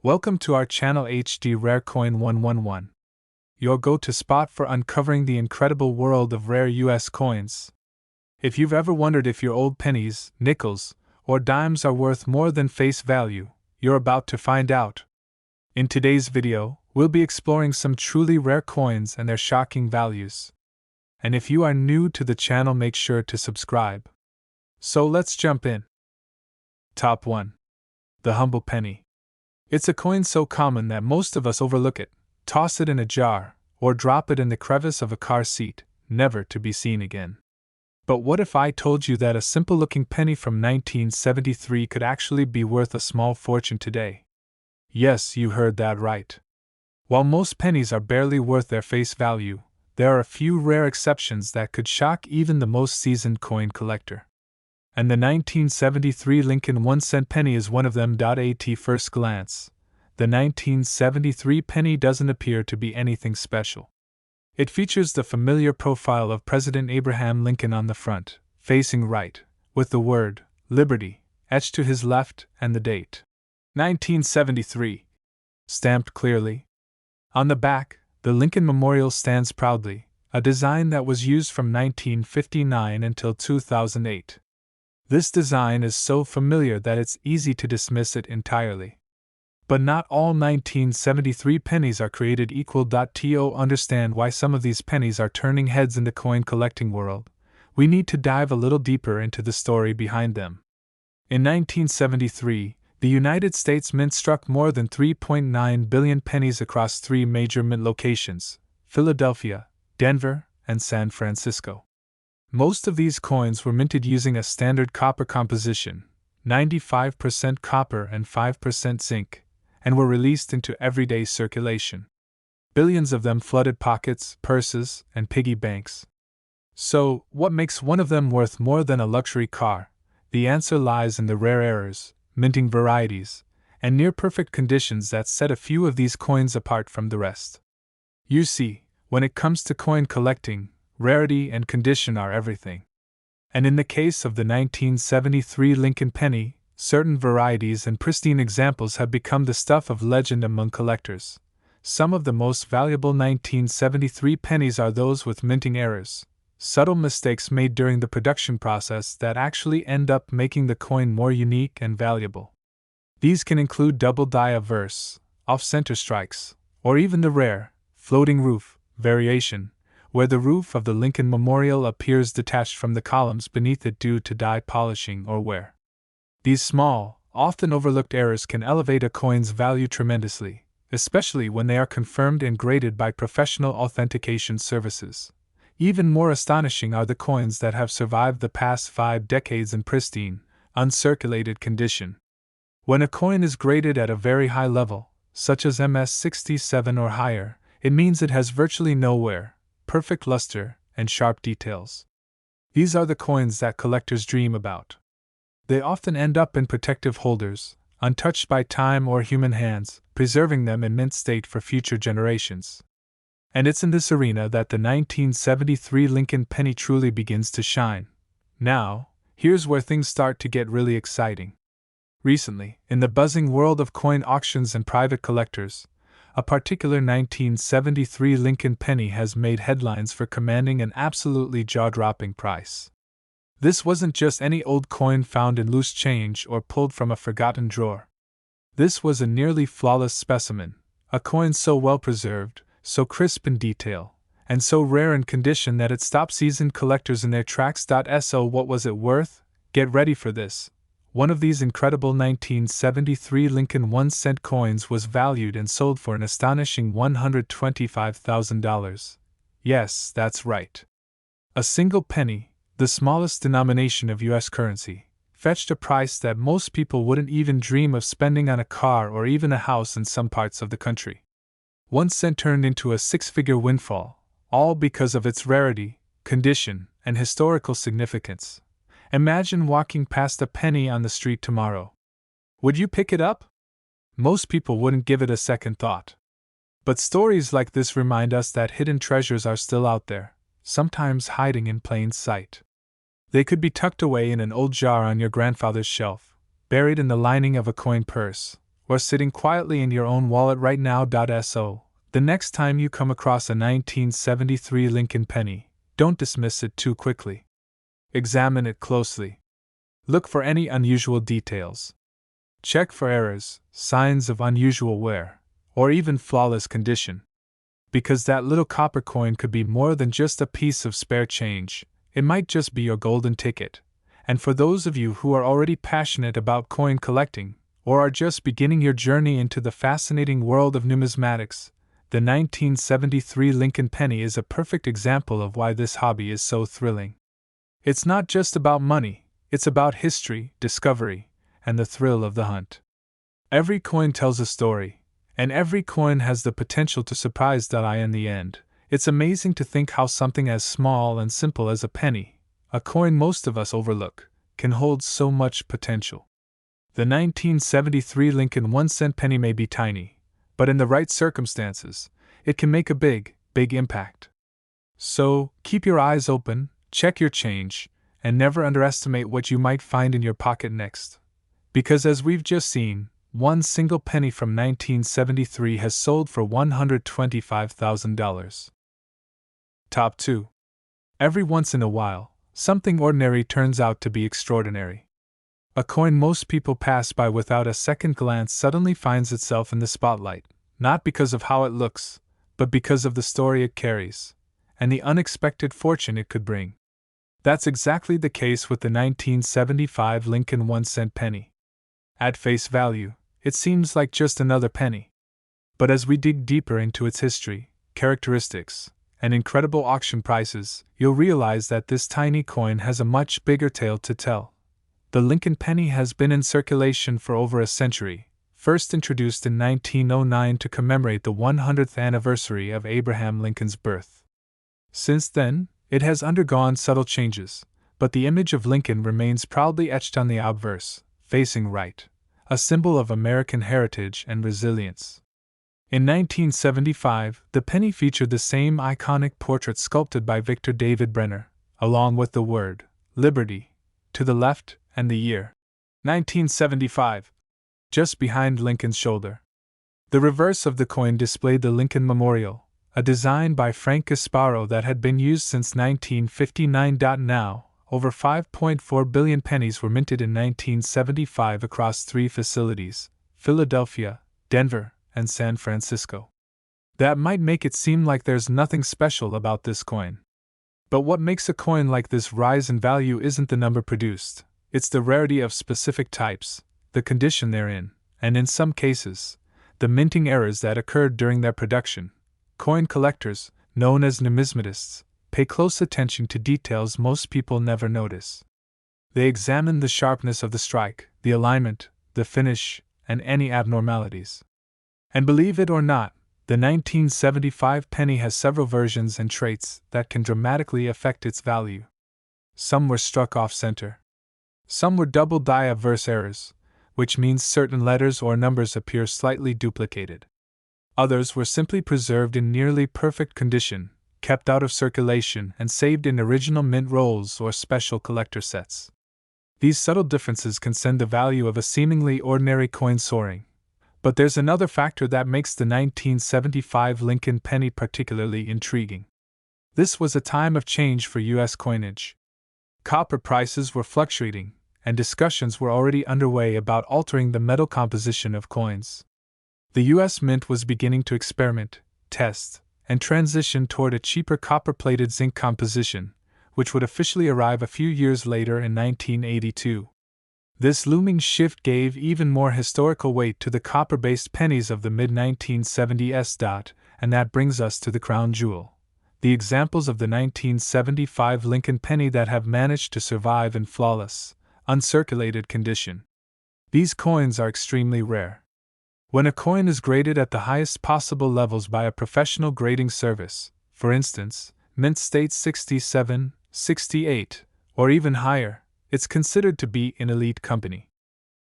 Welcome to our channel HD Rare Coin 111, your go-to spot for uncovering the incredible world of rare US coins. If you've ever wondered if your old pennies, nickels, or dimes are worth more than face value, you're about to find out. In today's video, we'll be exploring some truly rare coins and their shocking values. And if you are new to the channel, make sure to subscribe. So let's jump in. Top 1. The humble penny. It's a coin so common that most of us overlook it, toss it in a jar, or drop it in the crevice of a car seat, never to be seen again. But what if I told you that a simple-looking penny from 1973 could actually be worth a small fortune today? Yes, you heard that right. While most pennies are barely worth their face value, there are a few rare exceptions that could shock even the most seasoned coin collector. And the 1973 Lincoln 1-cent penny is one of them. At first glance, the 1973 penny doesn't appear to be anything special. It features the familiar profile of President Abraham Lincoln on the front, facing right, with the word Liberty etched to his left and the date 1973 stamped clearly. On the back, the Lincoln Memorial stands proudly, a design that was used from 1959 until 2008. This design is so familiar that it's easy to dismiss it entirely. But not all 1973 pennies are created equal. To understand why some of these pennies are turning heads in the coin collecting world, we need to dive a little deeper into the story behind them. In 1973, the United States Mint struck more than 3.9 billion pennies across three major mint locations: Philadelphia, Denver, and San Francisco. Most of these coins were minted using a standard copper composition, 95% copper and 5% zinc, and were released into everyday circulation. Billions of them flooded pockets, purses, and piggy banks. So, what makes one of them worth more than a luxury car? The answer lies in the rare errors, minting varieties, and near-perfect conditions that set a few of these coins apart from the rest. You see, when it comes to coin collecting, rarity and condition are everything. And in the case of the 1973 Lincoln penny, certain varieties and pristine examples have become the stuff of legend among collectors. Some of the most valuable 1973 pennies are those with minting errors, subtle mistakes made during the production process that actually end up making the coin more unique and valuable. These can include double die verse, off-center strikes, or even the rare, floating roof variation, where the roof of the Lincoln Memorial appears detached from the columns beneath it due to die polishing or wear. These small, often overlooked errors can elevate a coin's value tremendously, especially when they are confirmed and graded by professional authentication services. Even more astonishing are the coins that have survived the past 5 decades in pristine, uncirculated condition. When a coin is graded at a very high level, such as MS67 or higher, it means it has virtually no wear, perfect luster, and sharp details. These are the coins that collectors dream about. They often end up in protective holders, untouched by time or human hands, preserving them in mint state for future generations. And it's in this arena that the 1973 Lincoln penny truly begins to shine. Now, here's where things start to get really exciting. Recently, in the buzzing world of coin auctions and private collectors, a particular 1973 Lincoln penny has made headlines for commanding an absolutely jaw-dropping price. This wasn't just any old coin found in loose change or pulled from a forgotten drawer. This was a nearly flawless specimen, a coin so well preserved, so crisp in detail, and so rare in condition that it stopped seasoned collectors in their tracks. So what was it worth? Get ready for this. One of these incredible 1973 Lincoln 1-cent coins was valued and sold for an astonishing $125,000. Yes, that's right. A single penny, the smallest denomination of US currency, fetched a price that most people wouldn't even dream of spending on a car or even a house in some parts of the country. 1 cent turned into a 6-figure windfall, all because of its rarity, condition, and historical significance. Imagine walking past a penny on the street tomorrow. Would you pick it up? Most people wouldn't give it a second thought. But stories like this remind us that hidden treasures are still out there, sometimes hiding in plain sight. They could be tucked away in an old jar on your grandfather's shelf, buried in the lining of a coin purse, or sitting quietly in your own wallet right now. So, the next time you come across a 1973 Lincoln penny, don't dismiss it too quickly. Examine it closely. Look for any unusual details. Check for errors, signs of unusual wear, or even flawless condition. Because that little copper coin could be more than just a piece of spare change, it might just be your golden ticket. And for those of you who are already passionate about coin collecting, or are just beginning your journey into the fascinating world of numismatics, the 1973 Lincoln penny is a perfect example of why this hobby is so thrilling. It's not just about money, it's about history, discovery, and the thrill of the hunt. Every coin tells a story, and every coin has the potential to surprise I in the end. It's amazing to think how something as small and simple as a penny, a coin most of us overlook, can hold so much potential. The 1973 Lincoln 1-cent penny may be tiny, but in the right circumstances, it can make a big impact. So, keep your eyes open, check your change, and never underestimate what you might find in your pocket next. Because as we've just seen, one single penny from 1973 has sold for $125,000. Top 2. Every once in a while, something ordinary turns out to be extraordinary. A coin most people pass by without a second glance suddenly finds itself in the spotlight, not because of how it looks, but because of the story it carries, and the unexpected fortune it could bring. That's exactly the case with the 1975 Lincoln 1-cent penny. At face value, it seems like just another penny. But as we dig deeper into its history, characteristics, and incredible auction prices, you'll realize that this tiny coin has a much bigger tale to tell. The Lincoln penny has been in circulation for over a century, first introduced in 1909 to commemorate the 100th anniversary of Abraham Lincoln's birth. Since then, it has undergone subtle changes, but the image of Lincoln remains proudly etched on the obverse, facing right, a symbol of American heritage and resilience. In 1975, the penny featured the same iconic portrait sculpted by Victor David Brenner, along with the word, Liberty, to the left, and the year, 1975, just behind Lincoln's shoulder. The reverse of the coin displayed the Lincoln Memorial, a design by Frank Gasparo that had been used since 1959. Now, over 5.4 billion pennies were minted in 1975 across 3 facilities, Philadelphia, Denver, and San Francisco. That might make it seem like there's nothing special about this coin. But what makes a coin like this rise in value isn't the number produced, it's the rarity of specific types, the condition they're in, and in some cases, the minting errors that occurred during their production. Coin collectors, known as numismatists, pay close attention to details most people never notice. They examine the sharpness of the strike, the alignment, the finish, and any abnormalities. And believe it or not, the 1975 penny has several versions and traits that can dramatically affect its value. Some were struck off-center. Some were double die-averse errors, which means certain letters or numbers appear slightly duplicated. Others were simply preserved in nearly perfect condition, kept out of circulation and saved in original mint rolls or special collector sets. These subtle differences can send the value of a seemingly ordinary coin soaring. But there's another factor that makes the 1975 Lincoln penny particularly intriguing. This was a time of change for U.S. coinage. Copper prices were fluctuating, and discussions were already underway about altering the metal composition of coins. The U.S. Mint was beginning to experiment, test, and transition toward a cheaper copper-plated zinc composition, which would officially arrive a few years later in 1982. This looming shift gave even more historical weight to the copper-based pennies of the mid-1970s. And that brings us to the crown jewel, the examples of the 1975 Lincoln penny that have managed to survive in flawless, uncirculated condition. These coins are extremely rare. When a coin is graded at the highest possible levels by a professional grading service, for instance, mint state 67, 68, or even higher, it's considered to be in elite company.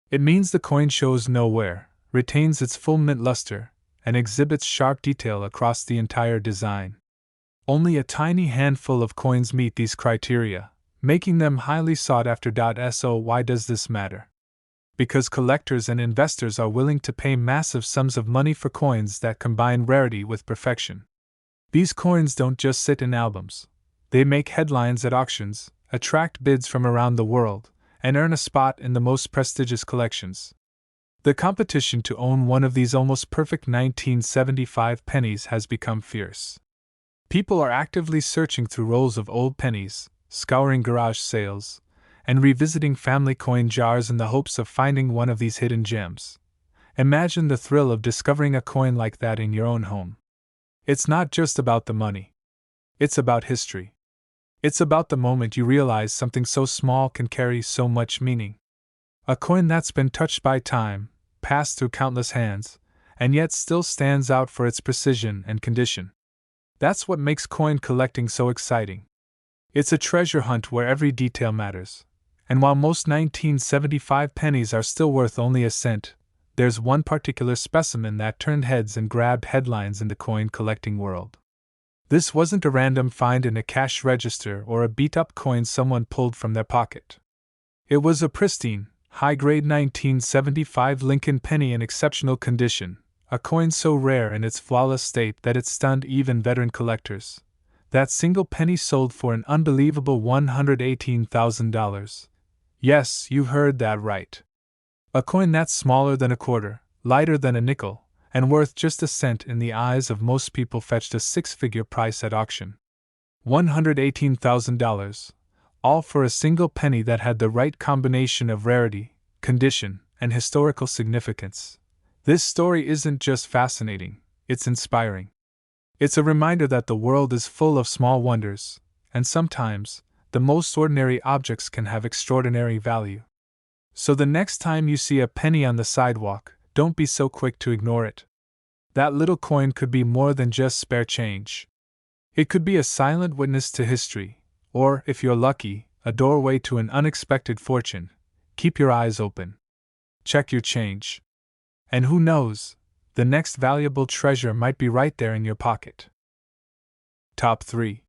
It means the coin shows no wear, retains its full mint luster, and exhibits sharp detail across the entire design. Only a tiny handful of coins meet these criteria, making them highly sought after. So why does this matter? Because collectors and investors are willing to pay massive sums of money for coins that combine rarity with perfection. These coins don't just sit in albums. They make headlines at auctions, attract bids from around the world, and earn a spot in the most prestigious collections. The competition to own one of these almost perfect 1975 pennies has become fierce. People are actively searching through rolls of old pennies, scouring garage sales, and revisiting family coin jars in the hopes of finding one of these hidden gems. Imagine the thrill of discovering a coin like that in your own home. It's not just about the money. It's about history. It's about the moment you realize something so small can carry so much meaning. A coin that's been touched by time, passed through countless hands, and yet still stands out for its precision and condition. That's what makes coin collecting so exciting. It's a treasure hunt where every detail matters. And while most 1975 pennies are still worth only a cent, there's one particular specimen that turned heads and grabbed headlines in the coin collecting world. This wasn't a random find in a cash register or a beat-up coin someone pulled from their pocket. It was a pristine, high-grade 1975 Lincoln penny in exceptional condition, a coin so rare in its flawless state that it stunned even veteran collectors. That single penny sold for an unbelievable $118,000. Yes, you heard that right. A coin that's smaller than a quarter, lighter than a nickel, and worth just a cent in the eyes of most people fetched a six-figure price at auction. $118,000, all for a single penny that had the right combination of rarity, condition, and historical significance. This story isn't just fascinating, it's inspiring. It's a reminder that the world is full of small wonders, and sometimes, the most ordinary objects can have extraordinary value. So the next time you see a penny on the sidewalk, don't be so quick to ignore it. That little coin could be more than just spare change. It could be a silent witness to history, or, if you're lucky, a doorway to an unexpected fortune. Keep your eyes open. Check your change. And who knows, the next valuable treasure might be right there in your pocket. Top 3.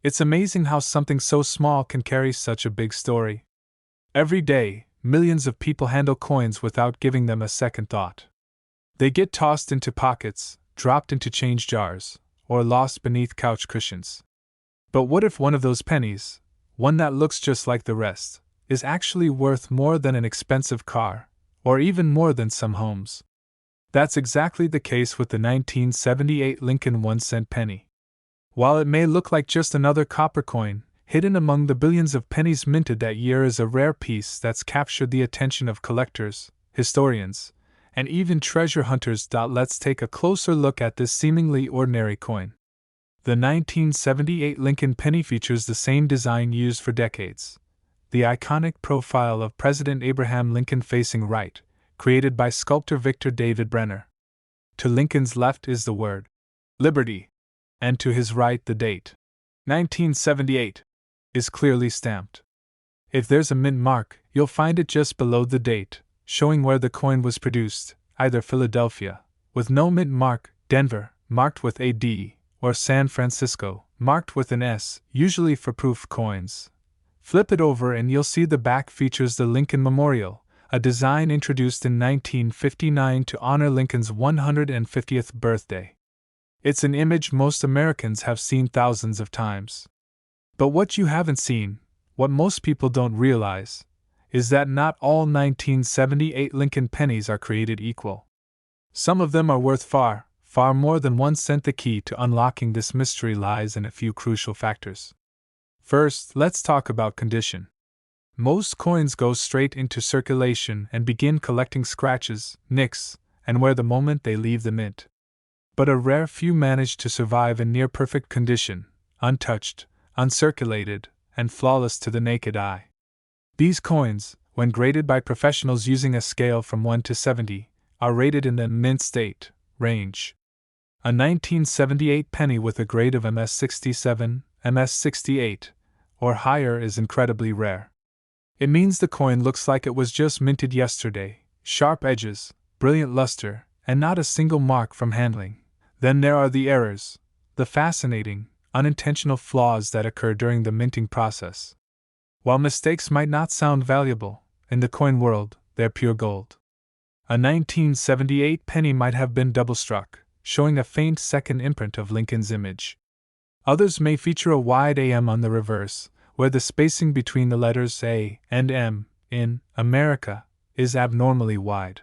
It's amazing how something so small can carry such a big story. Every day, millions of people handle coins without giving them a second thought. They get tossed into pockets, dropped into change jars, or lost beneath couch cushions. But what if one of those pennies, one that looks just like the rest, is actually worth more than an expensive car, or even more than some homes? That's exactly the case with the 1978 Lincoln 1-cent penny. While it may look like just another copper coin, hidden among the billions of pennies minted that year is a rare piece that's captured the attention of collectors, historians, and even treasure hunters. Let's take a closer look at this seemingly ordinary coin. The 1978 Lincoln penny features the same design used for decades. The iconic profile of President Abraham Lincoln facing right, created by sculptor Victor David Brenner. To Lincoln's left is the word Liberty, and to his right the date 1978 is clearly stamped. If there's a mint mark, you'll find it just below the date, showing where the coin was produced, either Philadelphia, with no mint mark, Denver, marked with a D, or San Francisco, marked with an S, usually for proof coins. Flip it over and you'll see the back features the Lincoln Memorial, a design introduced in 1959 to honor Lincoln's 150th birthday. It's an image most Americans have seen thousands of times. But what you haven't seen, what most people don't realize, is that not all 1978 Lincoln pennies are created equal. Some of them are worth far, far more than 1 cent. The key to unlocking this mystery lies in a few crucial factors. First, let's talk about condition. Most coins go straight into circulation and begin collecting scratches, nicks, and wear the moment they leave the mint. But a rare few manage to survive in near-perfect condition, untouched, uncirculated, and flawless to the naked eye. These coins, when graded by professionals using a scale from 1 to 70, are rated in the mint state range. A 1978 penny with a grade of MS67, MS68, or higher is incredibly rare. It means the coin looks like it was just minted yesterday, sharp edges, brilliant luster, and not a single mark from handling. Then there are the errors, the fascinating, unintentional flaws that occur during the minting process. While mistakes might not sound valuable, in the coin world, they're pure gold. A 1978 penny might have been double-struck, showing a faint second imprint of Lincoln's image. Others may feature a wide AM on the reverse, where the spacing between the letters A and M, in America, is abnormally wide.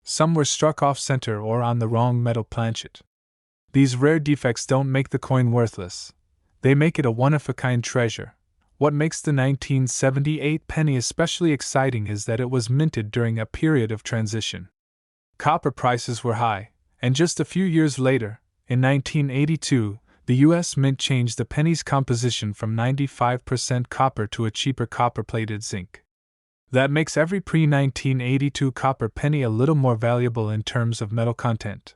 Some were struck off-center or on the wrong metal planchet. These rare defects don't make the coin worthless. They make it a one-of-a-kind treasure. What makes the 1978 penny especially exciting is that it was minted during a period of transition. Copper prices were high, and just a few years later, in 1982, the U.S. Mint changed the penny's composition from 95% copper to a cheaper copper-plated zinc. That makes every pre-1982 copper penny a little more valuable in terms of metal content.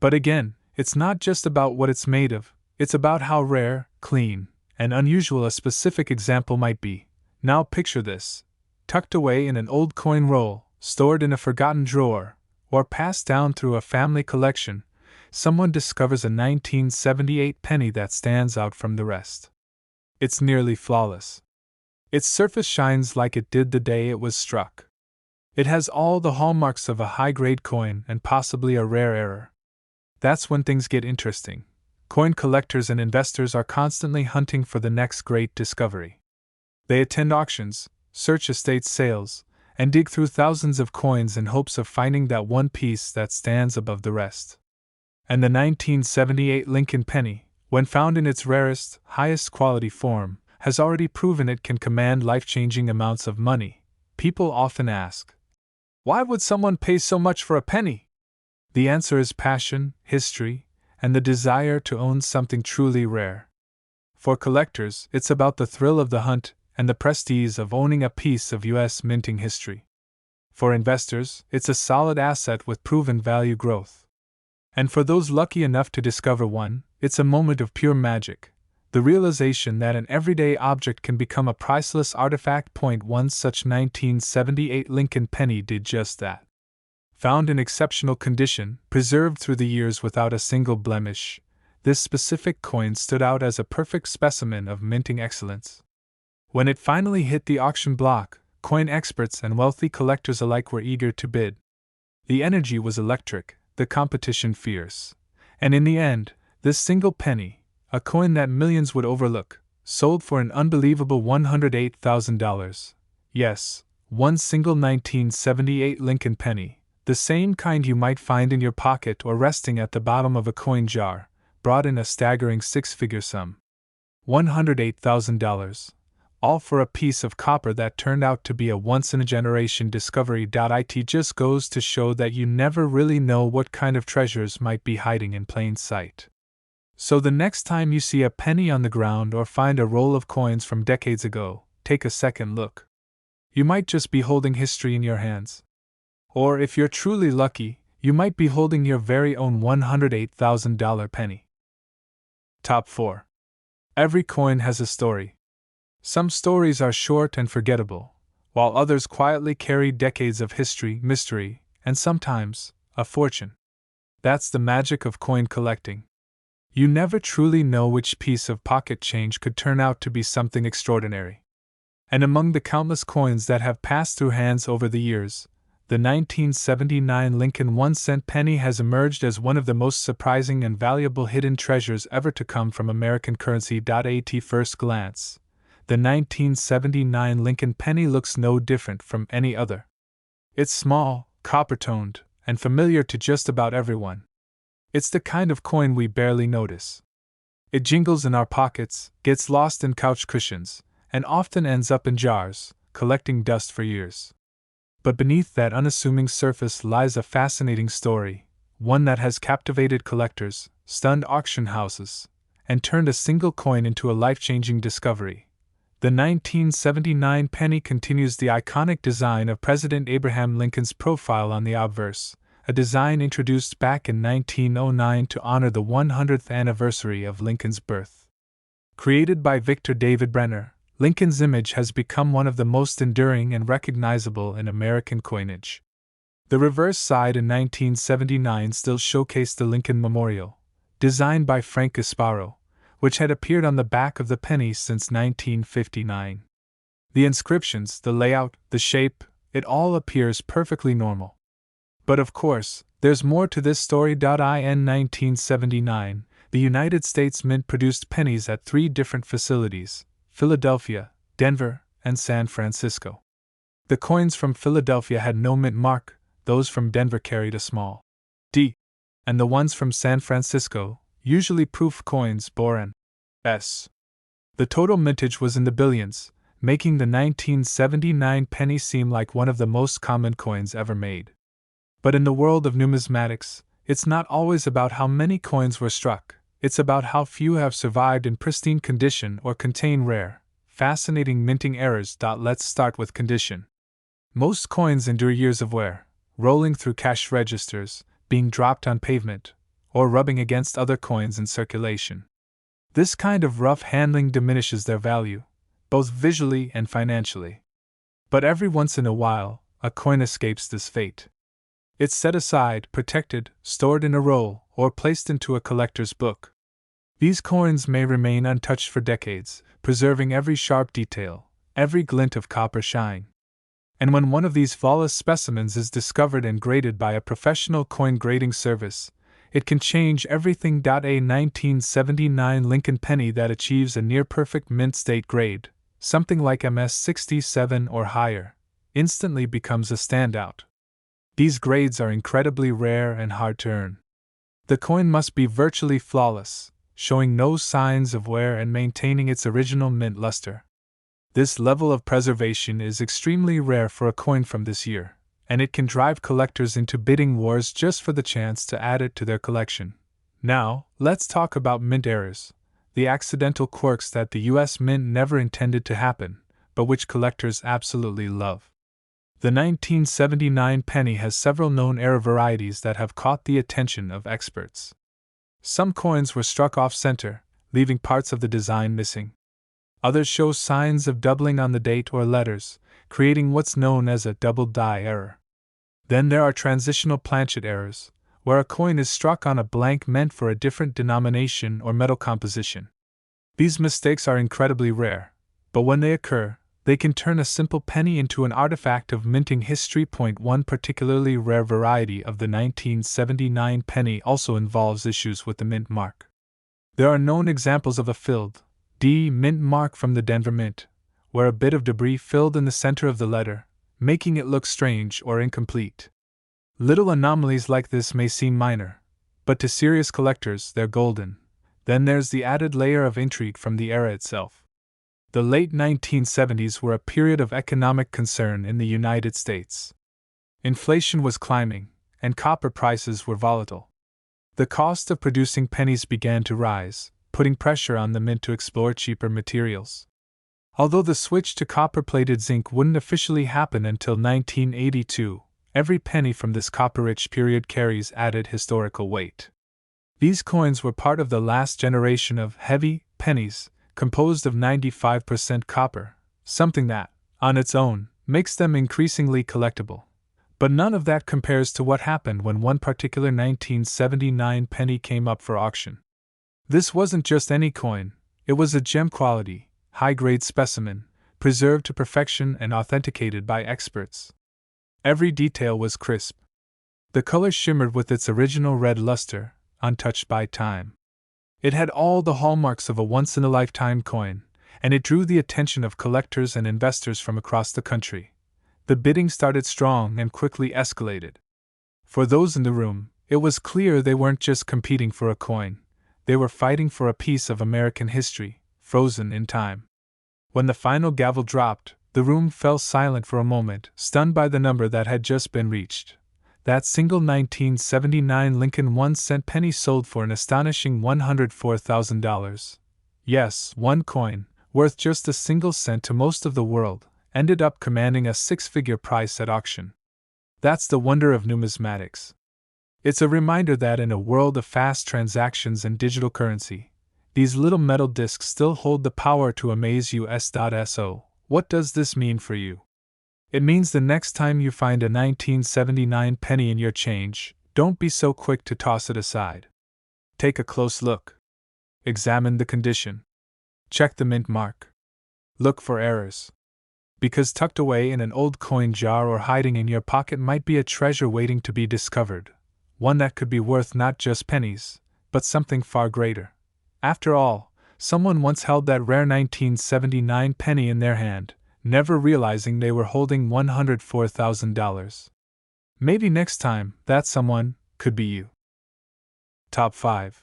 But again, it's not just about what it's made of, it's about how rare, clean, and unusual a specific example might be. Now picture this: tucked away in an old coin roll, stored in a forgotten drawer, or passed down through a family collection, someone discovers a 1978 penny that stands out from the rest. It's nearly flawless. Its surface shines like it did the day it was struck. It has all the hallmarks of a high-grade coin and possibly a rare error. That's when things get interesting. Coin collectors and investors are constantly hunting for the next great discovery. They attend auctions, search estate sales, and dig through thousands of coins in hopes of finding that one piece that stands above the rest. And the 1978 Lincoln penny, when found in its rarest, highest quality form, has already proven it can command life-changing amounts of money. People often ask, why would someone pay so much for a penny? The answer is passion, history, and the desire to own something truly rare. For collectors, it's about the thrill of the hunt and the prestige of owning a piece of U.S. minting history. For investors, it's a solid asset with proven value growth. And for those lucky enough to discover one, it's a moment of pure magic. The realization that an everyday object can become a priceless artifact. One such 1978 Lincoln penny did just that. Found in exceptional condition, preserved through the years without a single blemish, this specific coin stood out as a perfect specimen of minting excellence. When it finally hit the auction block, coin experts and wealthy collectors alike were eager to bid. The energy was electric, the competition fierce, and in the end, this single penny, a coin that millions would overlook, sold for an unbelievable $108,000. Yes, one single 1978 Lincoln penny, the same kind you might find in your pocket or resting at the bottom of a coin jar, brought in a staggering six-figure sum. $108,000, all for a piece of copper that turned out to be a once-in-a-generation discovery. It just goes to show that you never really know what kind of treasures might be hiding in plain sight. So the next time you see a penny on the ground or find a roll of coins from decades ago, take a second look. You might just be holding history in your hands. Or if you're truly lucky, you might be holding your very own $108,000 penny. Top 4. Every coin has a story. Some stories are short and forgettable, while others quietly carry decades of history, mystery, and sometimes, a fortune. That's the magic of coin collecting. You never truly know which piece of pocket change could turn out to be something extraordinary. And among the countless coins that have passed through hands over the years, the 1979 Lincoln 1-cent penny has emerged as one of the most surprising and valuable hidden treasures ever to come from American currency. At first glance, the 1979 Lincoln penny looks no different from any other. It's small, copper-toned, and familiar to just about everyone. It's the kind of coin we barely notice. It jingles in our pockets, gets lost in couch cushions, and often ends up in jars, collecting dust for years. But beneath that unassuming surface lies a fascinating story, one that has captivated collectors, stunned auction houses, and turned a single coin into a life-changing discovery. The 1979 penny continues the iconic design of President Abraham Lincoln's profile on the obverse, a design introduced back in 1909 to honor the 100th anniversary of Lincoln's birth. Created by Victor David Brenner, Lincoln's image has become one of the most enduring and recognizable in American coinage. The reverse side in 1979 still showcased the Lincoln Memorial, designed by Frank Gasparo, which had appeared on the back of the penny since 1959. The inscriptions, the layout, the shape, it all appears perfectly normal. But of course, there's more to this story. In 1979, the United States Mint produced pennies at 3 different facilities: Philadelphia, Denver, and San Francisco. The coins from Philadelphia had no mint mark, those from Denver carried a small D, and the ones from San Francisco, usually proof coins, bore an S. The total mintage was in the billions, making the 1979 penny seem like one of the most common coins ever made. But in the world of numismatics, it's not always about how many coins were struck, it's about how few have survived in pristine condition or contain rare, fascinating minting errors. Let's start with condition. Most coins endure years of wear, rolling through cash registers, being dropped on pavement, or rubbing against other coins in circulation. This kind of rough handling diminishes their value, both visually and financially. But every once in a while, a coin escapes this fate. It's set aside, protected, stored in a roll, or placed into a collector's book. These coins may remain untouched for decades, preserving every sharp detail, every glint of copper shine. And when one of these flawless specimens is discovered and graded by a professional coin grading service, it can change everything. A 1979 Lincoln penny that achieves a near-perfect mint state grade, something like MS 67 or higher, instantly becomes a standout. These grades are incredibly rare and hard to earn. The coin must be virtually flawless, showing no signs of wear and maintaining its original mint luster. This level of preservation is extremely rare for a coin from this year, and it can drive collectors into bidding wars just for the chance to add it to their collection. Now, let's talk about mint errors, the accidental quirks that the US Mint never intended to happen, but which collectors absolutely love. The 1979 penny has several known error varieties that have caught the attention of experts. Some coins were struck off-center, leaving parts of the design missing. Others show signs of doubling on the date or letters, creating what's known as a double die error. Then there are transitional planchet errors, where a coin is struck on a blank meant for a different denomination or metal composition. These mistakes are incredibly rare, but when they occur, they can turn a simple penny into an artifact of minting history. One particularly rare variety of the 1979 penny also involves issues with the mint mark. There are known examples of a filled D mint mark from the Denver Mint, where a bit of debris filled in the center of the letter, making it look strange or incomplete. Little anomalies like this may seem minor, but to serious collectors they're golden. Then there's the added layer of intrigue from the era itself. The late 1970s were a period of economic concern in the United States. Inflation was climbing, and copper prices were volatile. The cost of producing pennies began to rise, putting pressure on the mint to explore cheaper materials. Although the switch to copper-plated zinc wouldn't officially happen until 1982, every penny from this copper-rich period carries added historical weight. These coins were part of the last generation of heavy pennies, composed of 95% copper, something that, on its own, makes them increasingly collectible. But none of that compares to what happened when one particular 1979 penny came up for auction. This wasn't just any coin, it was a gem-quality, high-grade specimen, preserved to perfection and authenticated by experts. Every detail was crisp. The color shimmered with its original red luster, untouched by time. It had all the hallmarks of a once-in-a-lifetime coin, and it drew the attention of collectors and investors from across the country. The bidding started strong and quickly escalated. For those in the room, it was clear they weren't just competing for a coin. They were fighting for a piece of American history, frozen in time. When the final gavel dropped, the room fell silent for a moment, stunned by the number that had just been reached. That single 1979 Lincoln 1-cent penny sold for an astonishing $104,000. Yes, one coin, worth just a single cent to most of the world, ended up commanding a 6-figure price at auction. That's the wonder of numismatics. It's a reminder that in a world of fast transactions and digital currency, these little metal discs still hold the power to amaze you. So, what does this mean for you? It means the next time you find a 1979 penny in your change, don't be so quick to toss it aside. Take a close look. Examine the condition. Check the mint mark. Look for errors. Because tucked away in an old coin jar or hiding in your pocket might be a treasure waiting to be discovered, one that could be worth not just pennies, but something far greater. After all, someone once held that rare 1979 penny in their hand, never realizing they were holding $104,000. Maybe next time, that someone could be you. Top 5.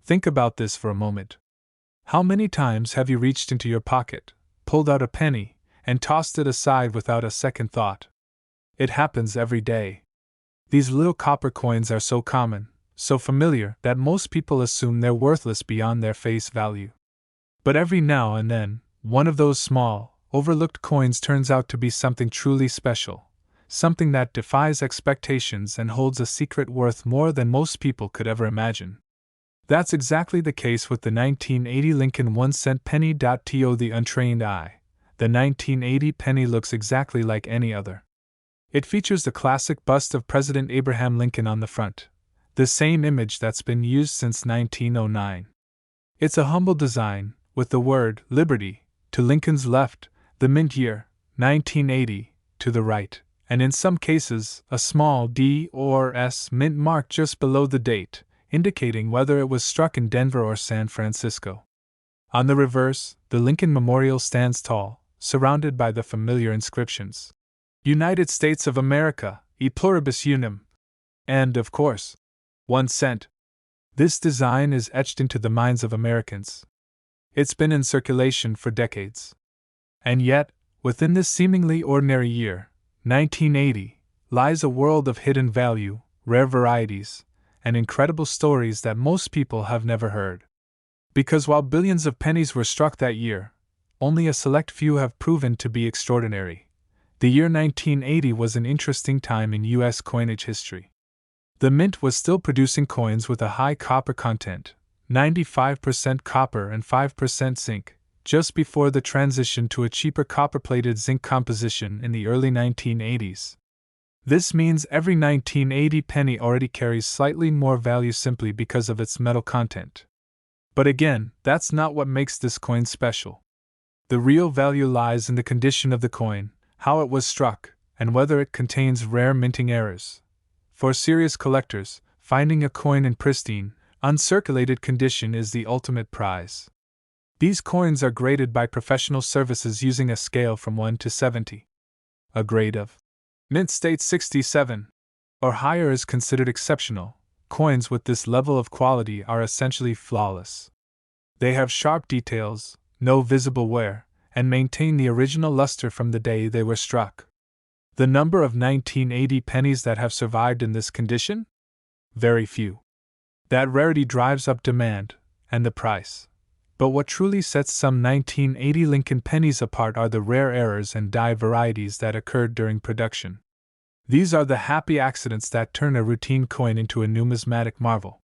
Think about this for a moment. How many times have you reached into your pocket, pulled out a penny, and tossed it aside without a second thought? It happens every day. These little copper coins are so common, so familiar, that most people assume they're worthless beyond their face value. But every now and then, one of those small, overlooked coins turns out to be something truly special, something that defies expectations and holds a secret worth more than most people could ever imagine. That's exactly the case with the 1980 Lincoln 1-cent penny. To the untrained eye, the 1980 penny looks exactly like any other. It features the classic bust of President Abraham Lincoln on the front, the same image that's been used since 1909. It's a humble design, with the word Liberty to Lincoln's left, the mint year, 1980, to the right, and in some cases, a small D or S mint mark just below the date, indicating whether it was struck in Denver or San Francisco. On the reverse, the Lincoln Memorial stands tall, surrounded by the familiar inscriptions: United States of America, e pluribus unum, and, of course, 1 cent. This design is etched into the minds of Americans. It's been in circulation for decades. And yet, within this seemingly ordinary year, 1980, lies a world of hidden value, rare varieties, and incredible stories that most people have never heard. Because while billions of pennies were struck that year, only a select few have proven to be extraordinary. The year 1980 was an interesting time in U.S. coinage history. The mint was still producing coins with a high copper content, 95% copper and 5% zinc, just before the transition to a cheaper copper-plated zinc composition in the early 1980s. This means every 1980 penny already carries slightly more value simply because of its metal content. But again, that's not what makes this coin special. The real value lies in the condition of the coin, how it was struck, and whether it contains rare minting errors. For serious collectors, finding a coin in pristine, uncirculated condition is the ultimate prize. These coins are graded by professional services using a scale from 1 to 70. A grade of mint state 67 or higher is considered exceptional. Coins with this level of quality are essentially flawless. They have sharp details, no visible wear, and maintain the original luster from the day they were struck. The number of 1980 pennies that have survived in this condition? Very few. That rarity drives up demand, and the price. But what truly sets some 1980 Lincoln pennies apart are the rare errors and die varieties that occurred during production. These are the happy accidents that turn a routine coin into a numismatic marvel.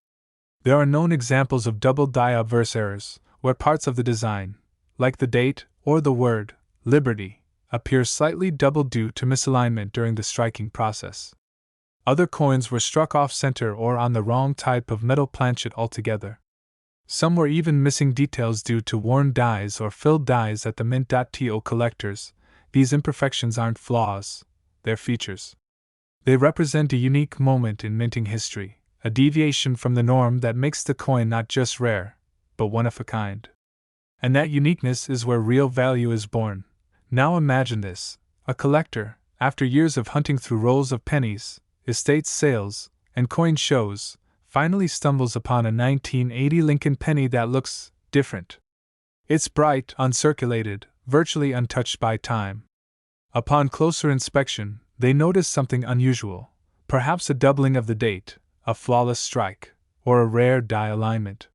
There are known examples of double die obverse errors, where parts of the design, like the date or the word Liberty, appear slightly double due to misalignment during the striking process. Other coins were struck off-center or on the wrong type of metal planchet altogether. Some were even missing details due to worn dies or filled dies at the mint. To collectors, these imperfections aren't flaws, they're features. They represent a unique moment in minting history, a deviation from the norm that makes the coin not just rare, but one of a kind. And that uniqueness is where real value is born. Now imagine this: a collector, after years of hunting through rolls of pennies, estate sales, and coin shows, finally stumbles upon a 1980 Lincoln penny that looks different. It's bright, uncirculated, virtually untouched by time. Upon closer inspection, they notice something unusual, perhaps a doubling of the date, a flawless strike, or a rare die alignment.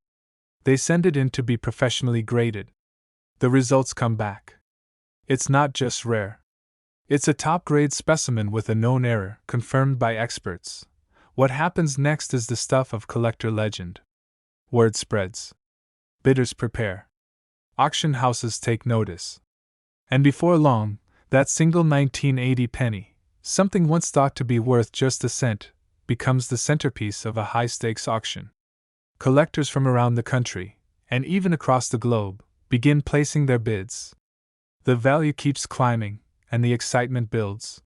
They send it in to be professionally graded. The results come back. It's not just rare. It's a top-grade specimen with a known error, confirmed by experts. What happens next is the stuff of collector legend. Word spreads. Bidders prepare. Auction houses take notice. And before long, that single 1980 penny, something once thought to be worth just a cent, becomes the centerpiece of a high-stakes auction. Collectors from around the country, and even across the globe, begin placing their bids. The value keeps climbing, and the excitement builds.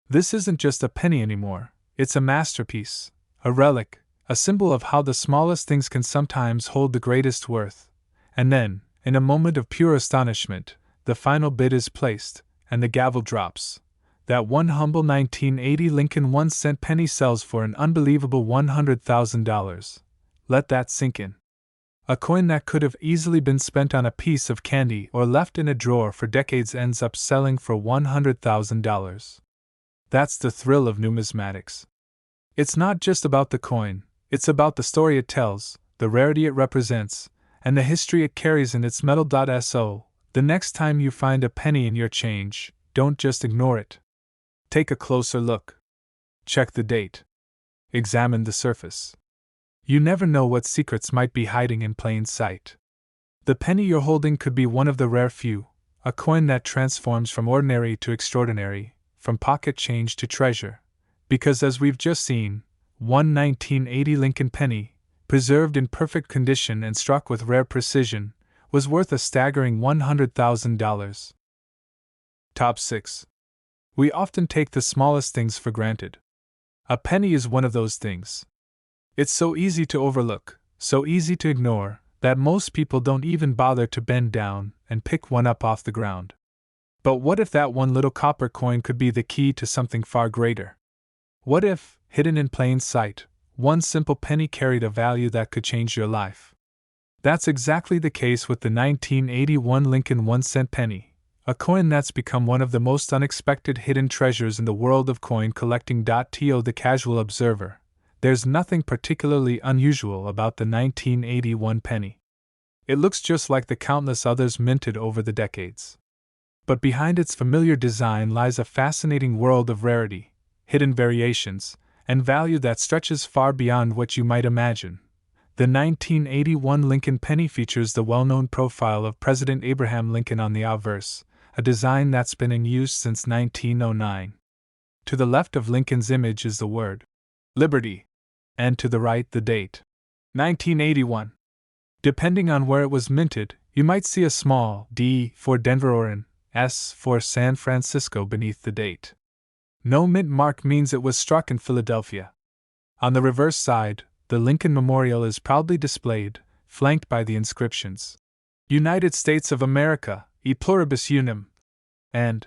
This isn't just a penny anymore, it's a masterpiece, a relic, a symbol of how the smallest things can sometimes hold the greatest worth. And then, in a moment of pure astonishment, the final bid is placed, and the gavel drops. That one humble 1980 Lincoln 1-cent penny sells for an unbelievable $100,000. Let that sink in. A coin that could have easily been spent on a piece of candy or left in a drawer for decades ends up selling for $100,000. That's the thrill of numismatics. It's not just about the coin, it's about the story it tells, the rarity it represents, and the history it carries in its metal. So, the next time you find a penny in your change, don't just ignore it. Take a closer look. Check the date. Examine the surface. You never know what secrets might be hiding in plain sight. The penny you're holding could be one of the rare few, a coin that transforms from ordinary to extraordinary, from pocket change to treasure. Because as we've just seen, one 1980 Lincoln penny, preserved in perfect condition and struck with rare precision, was worth a staggering $100,000. Top 6. We often take the smallest things for granted. A penny is one of those things. It's so easy to overlook, so easy to ignore, that most people don't even bother to bend down and pick one up off the ground. But what if that one little copper coin could be the key to something far greater? What if, hidden in plain sight, one simple penny carried a value that could change your life? That's exactly the case with the 1981 Lincoln 1-cent penny, a coin that's become one of the most unexpected hidden treasures in the world of coin collecting. To the casual observer, there's nothing particularly unusual about the 1981 penny. It looks just like the countless others minted over the decades. But behind its familiar design lies a fascinating world of rarity, hidden variations, and value that stretches far beyond what you might imagine. The 1981 Lincoln penny features the well-known profile of President Abraham Lincoln on the obverse, a design that's been in use since 1909. To the left of Lincoln's image is the word Liberty, and to the right the date 1981. Depending on where it was minted, you might see a small D for Denver or an S for San Francisco beneath the date. No mint mark means it was struck in Philadelphia. On the reverse side, the Lincoln Memorial is proudly displayed, flanked by the inscriptions United States of America, e pluribus unum, and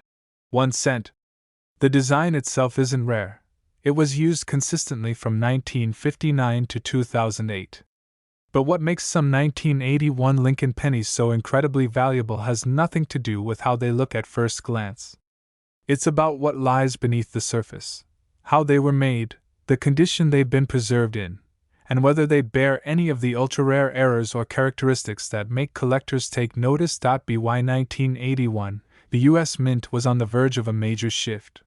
1 cent. The design itself isn't rare. It was used consistently from 1959 to 2008. But what makes some 1981 Lincoln pennies so incredibly valuable has nothing to do with how they look at first glance. It's about what lies beneath the surface, how they were made, the condition they've been preserved in, and whether they bear any of the ultra-rare errors or characteristics that make collectors take notice. By 1981, the U.S. Mint was on the verge of a major shift.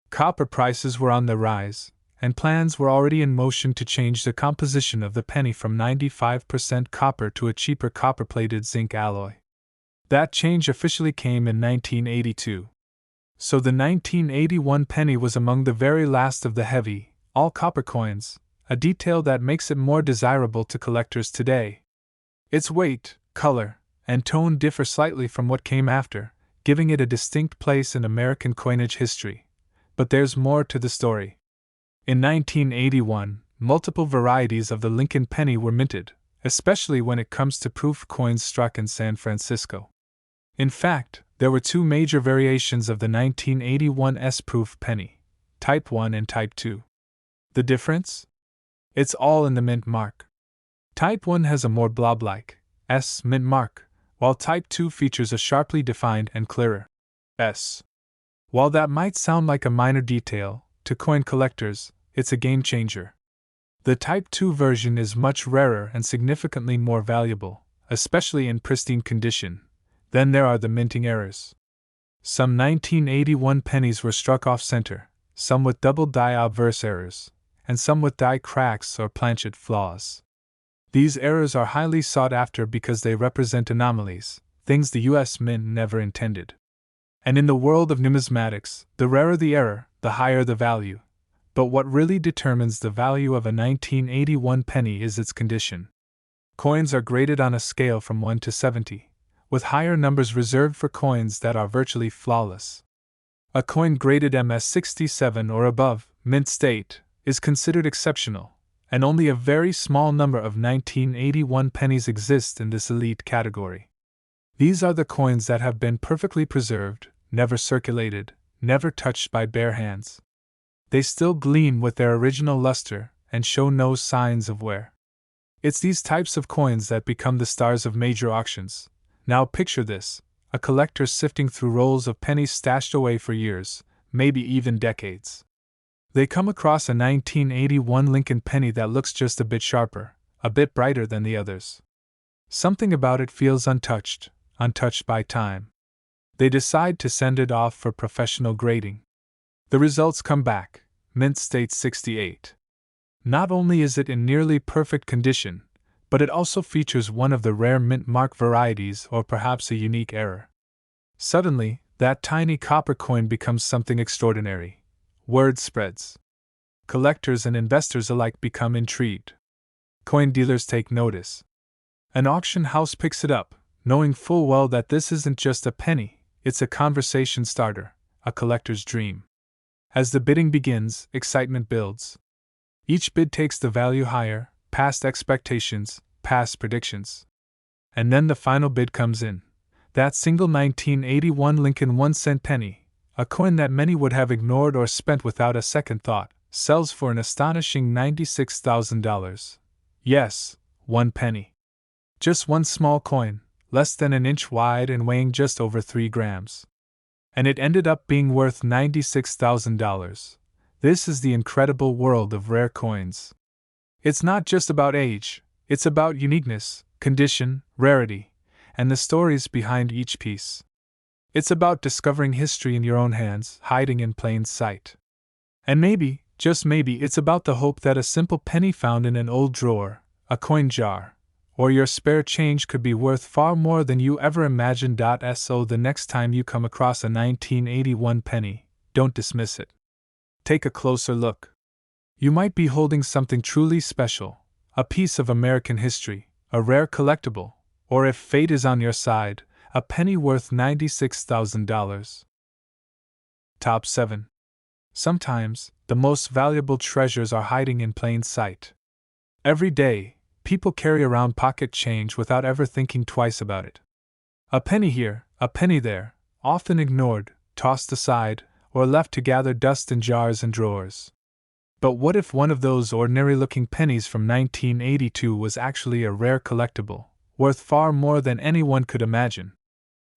Copper prices were on the rise, and plans were already in motion to change the composition of the penny from 95% copper to a cheaper copper-plated zinc alloy. That change officially came in 1982. So the 1981 penny was among the very last of the heavy, all-copper coins, a detail that makes it more desirable to collectors today. Its weight, color, and tone differ slightly from what came after, giving it a distinct place in American coinage history. But there's more to the story. In 1981, multiple varieties of the Lincoln penny were minted, especially when it comes to proof coins struck in San Francisco. In fact, there were two major variations of the 1981 S-proof penny, Type 1 and Type 2. The difference? It's all in the mint mark. Type 1 has a more blob-like S mint mark, while Type 2 features a sharply defined and clearer S. While that might sound like a minor detail, to coin collectors, it's a game-changer. The Type 2 version is much rarer and significantly more valuable, especially in pristine condition. Then there are the minting errors. Some 1981 pennies were struck off-center, some with double die obverse errors, and some with die cracks or planchet flaws. These errors are highly sought after because they represent anomalies, things the U.S. Mint never intended. And in the world of numismatics, the rarer the error, the higher the value. But what really determines the value of a 1981 penny is its condition. Coins are graded on a scale from 1 to 70, with higher numbers reserved for coins that are virtually flawless. A coin graded MS67 or above, mint state, is considered exceptional, and only a very small number of 1981 pennies exist in this elite category. These are the coins that have been perfectly preserved, never circulated, never touched by bare hands. They still gleam with their original luster and show no signs of wear. It's these types of coins that become the stars of major auctions. Now picture this: a collector sifting through rolls of pennies stashed away for years, maybe even decades. They come across a 1981 Lincoln penny that looks just a bit sharper, a bit brighter than the others. Something about it feels untouched by time. They decide to send it off for professional grading. The results come back: mint state 68. Not only is it in nearly perfect condition, but it also features one of the rare mint mark varieties or perhaps a unique error. Suddenly, that tiny copper coin becomes something extraordinary. Word spreads. Collectors and investors alike become intrigued. Coin dealers take notice. An auction house picks it up, knowing full well that this isn't just a penny, it's a conversation starter, a collector's dream. As the bidding begins, excitement builds. Each bid takes the value higher, past expectations, past predictions. And then the final bid comes in. That single 1981 Lincoln 1-cent penny, a coin that many would have ignored or spent without a second thought, sells for an astonishing $96,000. Yes, 1 penny. Just one small coin, less than an inch wide and weighing just over 3 grams. And it ended up being worth $96,000. This is the incredible world of rare coins. It's not just about age, it's about uniqueness, condition, rarity, and the stories behind each piece. It's about discovering history in your own hands, hiding in plain sight. And maybe, just maybe, it's about the hope that a simple penny found in an old drawer, a coin jar, or your spare change could be worth far more than you ever imagined. So the next time you come across a 1981 penny, don't dismiss it. Take a closer look. You might be holding something truly special, a piece of American history, a rare collectible, or if fate is on your side, a penny worth $96,000. Top 7. Sometimes, the most valuable treasures are hiding in plain sight. Every day, people carry around pocket change without ever thinking twice about it. A penny here, a penny there, often ignored, tossed aside, or left to gather dust in jars and drawers. But what if one of those ordinary-looking pennies from 1982 was actually a rare collectible, worth far more than anyone could imagine?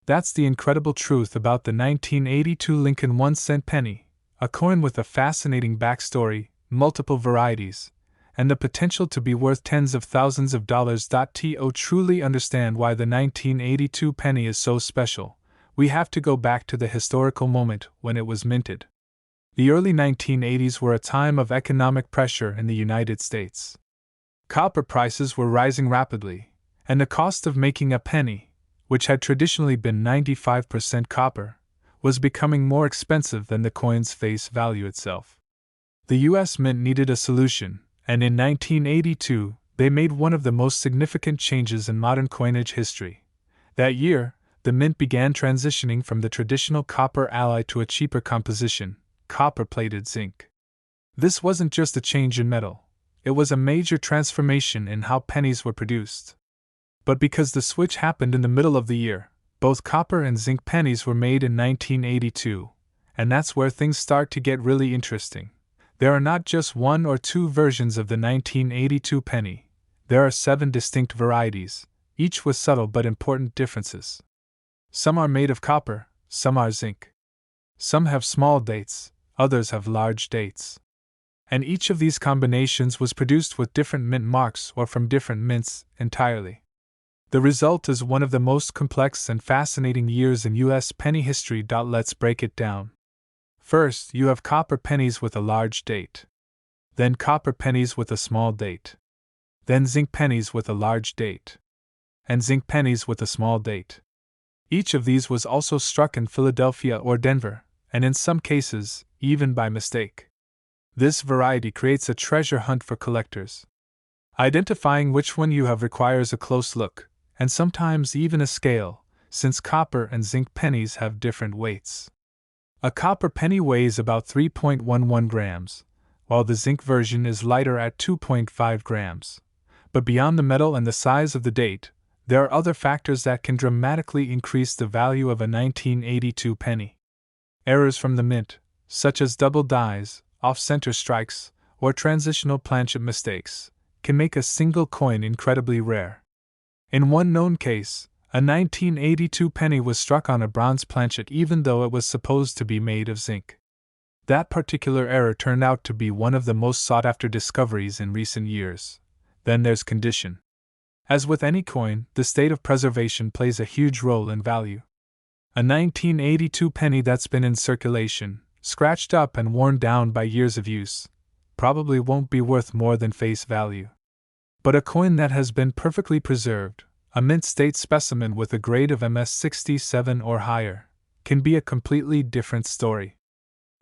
That's the incredible truth about the 1982 Lincoln 1-cent penny, a coin with a fascinating backstory, multiple varieties, and the potential to be worth tens of thousands of dollars. To truly understand why the 1982 penny is so special, we have to go back to the historical moment when it was minted. The early 1980s were a time of economic pressure in the United States. Copper prices were rising rapidly, and the cost of making a penny, which had traditionally been 95% copper, was becoming more expensive than the coin's face value itself. The U.S. Mint needed a solution, and in 1982, they made one of the most significant changes in modern coinage history. That year, the mint began transitioning from the traditional copper alloy to a cheaper composition, copper-plated zinc. This wasn't just a change in metal, it was a major transformation in how pennies were produced. But because the switch happened in the middle of the year, both copper and zinc pennies were made in 1982, and that's where things start to get really interesting. There are not just one or two versions of the 1982 penny, there are 7 distinct varieties, each with subtle but important differences. Some are made of copper, some are zinc. Some have small dates, others have large dates. And each of these combinations was produced with different mint marks or from different mints entirely. The result is one of the most complex and fascinating years in U.S. penny history. Let's break it down. First, you have copper pennies with a large date. Then copper pennies with a small date. Then zinc pennies with a large date. And zinc pennies with a small date. Each of these was also struck in Philadelphia or Denver, and in some cases, even by mistake. This variety creates a treasure hunt for collectors. Identifying which one you have requires a close look, and sometimes even a scale, since copper and zinc pennies have different weights. A copper penny weighs about 3.11 grams, while the zinc version is lighter at 2.5 grams. But beyond the metal and the size of the date, there are other factors that can dramatically increase the value of a 1982 penny. Errors from the mint, such as double dies, off-center strikes, or transitional planchet mistakes, can make a single coin incredibly rare. In one known case, a 1982 penny was struck on a bronze planchet even though it was supposed to be made of zinc. That particular error turned out to be one of the most sought-after discoveries in recent years. Then there's condition. As with any coin, the state of preservation plays a huge role in value. A 1982 penny that's been in circulation, scratched up and worn down by years of use, probably won't be worth more than face value. But a coin that has been perfectly preserved, a mint state specimen with a grade of MS67 or higher, can be a completely different story.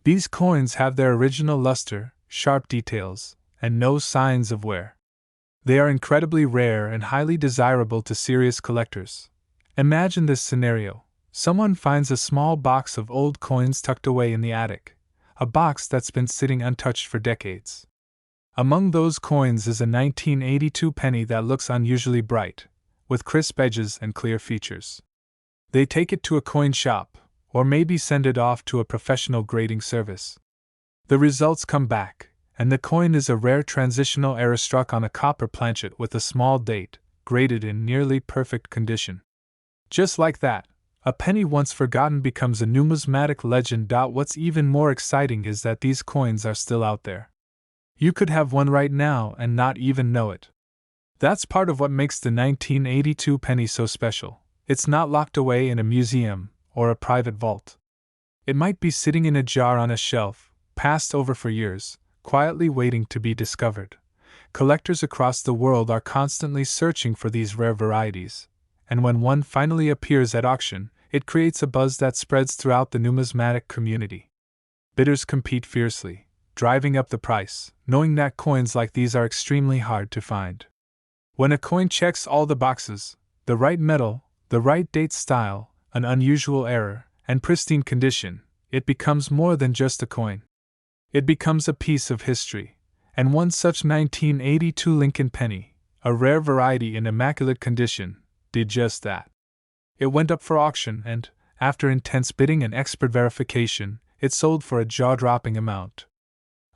These coins have their original luster, sharp details, and no signs of wear. They are incredibly rare and highly desirable to serious collectors. Imagine this scenario. Someone finds a small box of old coins tucked away in the attic, a box that's been sitting untouched for decades. Among those coins is a 1982 penny that looks unusually bright, with crisp edges and clear features. They take it to a coin shop, or maybe send it off to a professional grading service. The results come back, and the coin is a rare transitional error struck on a copper planchet with a small date, graded in nearly perfect condition. Just like that, a penny once forgotten becomes a numismatic legend. What's even more exciting is that these coins are still out there. You could have one right now and not even know it. That's part of what makes the 1982 penny so special. It's not locked away in a museum or a private vault. It might be sitting in a jar on a shelf, passed over for years, quietly waiting to be discovered. Collectors across the world are constantly searching for these rare varieties, and when one finally appears at auction, it creates a buzz that spreads throughout the numismatic community. Bidders compete fiercely, driving up the price, knowing that coins like these are extremely hard to find. When a coin checks all the boxes, the right metal, the right date style, an unusual error, and pristine condition, it becomes more than just a coin. It becomes a piece of history, and one such 1982 Lincoln penny, a rare variety in immaculate condition, did just that. It went up for auction and, after intense bidding and expert verification, it sold for a jaw-dropping amount.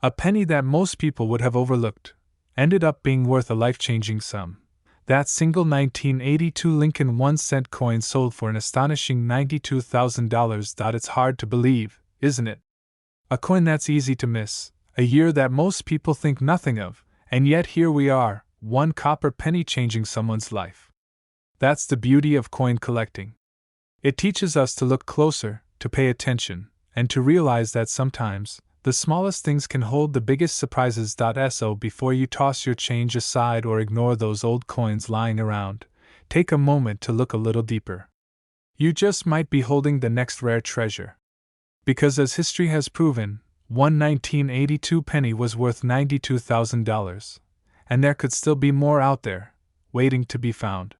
A penny that most people would have overlooked ended up being worth a life-changing sum. That single 1982 Lincoln 1-cent coin sold for an astonishing $92,000. It's hard to believe, isn't it? A coin that's easy to miss, a year that most people think nothing of, and yet here we are, one copper penny changing someone's life. That's the beauty of coin collecting. It teaches us to look closer, to pay attention, and to realize that sometimes, the smallest things can hold the biggest surprises. So before you toss your change aside or ignore those old coins lying around, take a moment to look a little deeper. You just might be holding the next rare treasure. Because as history has proven, one 1982 penny was worth $92,000, and there could still be more out there, waiting to be found.